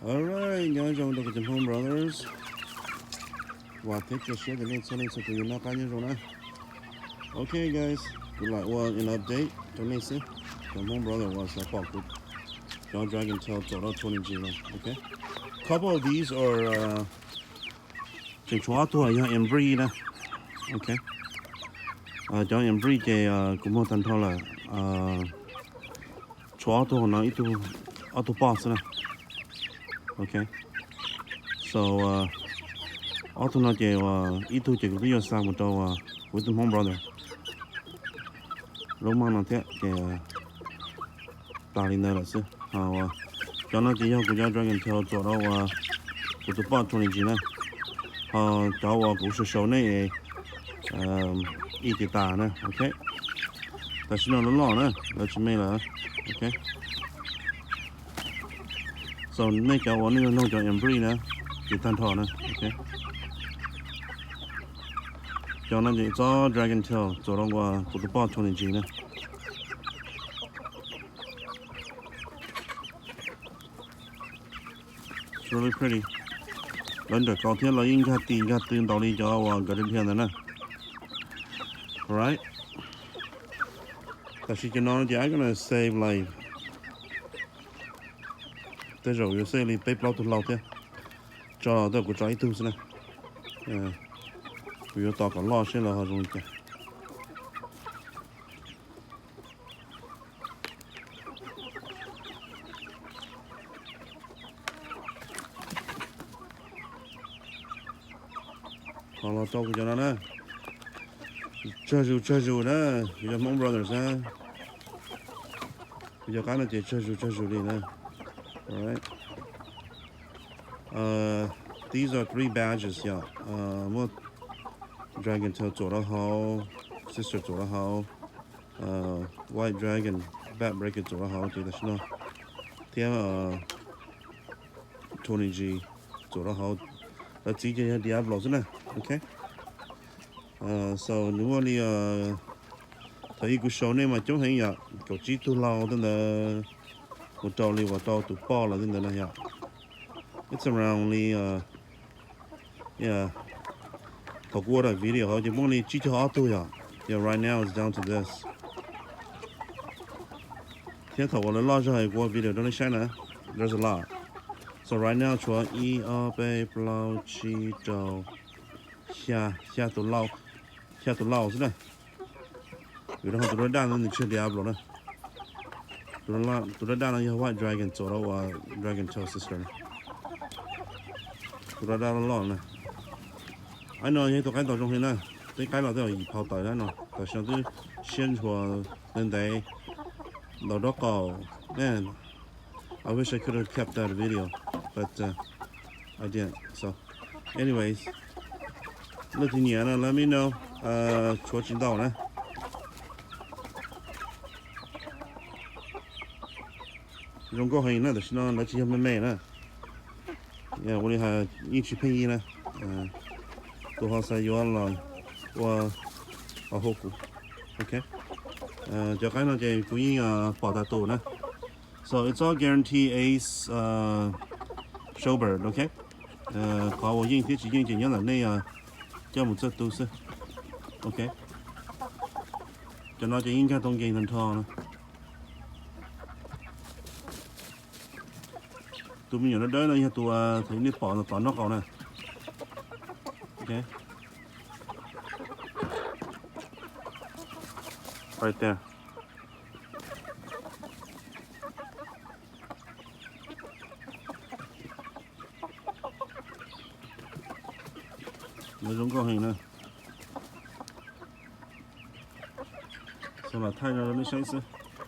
Alright, guys, I'm looking at Home Brothers. Wow, take your shit and it's something so you're not on your own. Okay, guys, good luck. Well, an update. Don't miss it. The Home Brother was a pop. John Dragon Tail Toro 20G. Okay. Couple of these are chỉ chua to ya embry đó. Okay. Cho embry cái cũng một thành thôi là chua to nó ít tu auto pass nè. Okay. So auto nó chỉ ít tu chỉ có sang một đầu with the Home Brother. Lúc mà nó thế cái ta đi nơi là chứ. Cho nó chỉ có cái Dragon Tail chỗ đó của tụi bạn 20G nè. Cho cũng sẽ show này ít thì ta nè, ok. Ta sẽ nó lỏ nè, là chỉ mấy là, ok. So này cho nó nông cho embry nè, thì tan thọ nè, ok. Cho nó chỉ cho Dragon Tail chỗ đó của tụi bạn 20G nè. It's really pretty. Lần được có thiên là in ra tiền ra tiền tàu đi cho gần đến thiên này nè. Alright. Ta chỉ cho nó giá cái này save life. Tới rồi yo save life bếp lâu tụt lâu thế. Cho tôi cũng trái tu xin nè. Yo tao còn lo xin là họ dùng kìa. Còn lo cho nó nè. Chơi dù nè, bây giờ Home Brothers nè. Bây giờ cái này chỉ chơi dù đi nè. Alright. These are 3 badges, yeah. Một Dragon Tail chỗ đó hậu, Sister chỗ đó hậu, White Dragon, Backbreaker chỗ đó hậu thì là nó. Theo 20G chỗ đó hậu. Là chỉ cho Diablo nè, okay. So nếu mà đi thấy cái show này mà chúng thấy ya, có chỉ tu lao tên là một trâu li và trâu tụ bao là tên là ya. It's around only yeah. Thầu qua cái video họ chỉ muốn đi chỉ cho auto ya. Yeah, right now it's down to this. Thế thầu nó lo cho hay qua video đó nó sai nè. There's a lot. So right now cho B blau chi trâu xa tụ lao. Theo tụi lâu thế này, vì đó tụi nó đang lên chơi Diablo này, tụi nó đang là White Dragon chỗ đó và Dragon Tail Sister này, tụi nó đang lo này, anh nói như tụi cái tàu trong hình này, cái là tụi gì phao tỏi đó nè, tại sao tôi xuyên qua lên đây, đầu đó cầu, man, I wish I could have kept that video, but I didn't. So, anyways, lúc thì nhớ là let me know. Chúa chính đạo nè. Dùng có hình nè, để nó chỉ làm mẹ nè. Yeah, tôi ha ít chữ penny nè. Tôi họ sẽ yêu là và ở hộp. Okay. Cho cái nó chỉ cũng như bảo ta tổ nè. So it's all guarantee ace showbird, okay. Có một những thiết chỉ nhớ là này cho một chút tu sư. Ok. Cho nó chỉ in cái tông game thành thò nữa. Tụi mình nó đỡ nó tụi thấy nít bỏ nó còn nè. Ok. Right there. Nó giống con hình nè. Sao mà thay nó mới sáng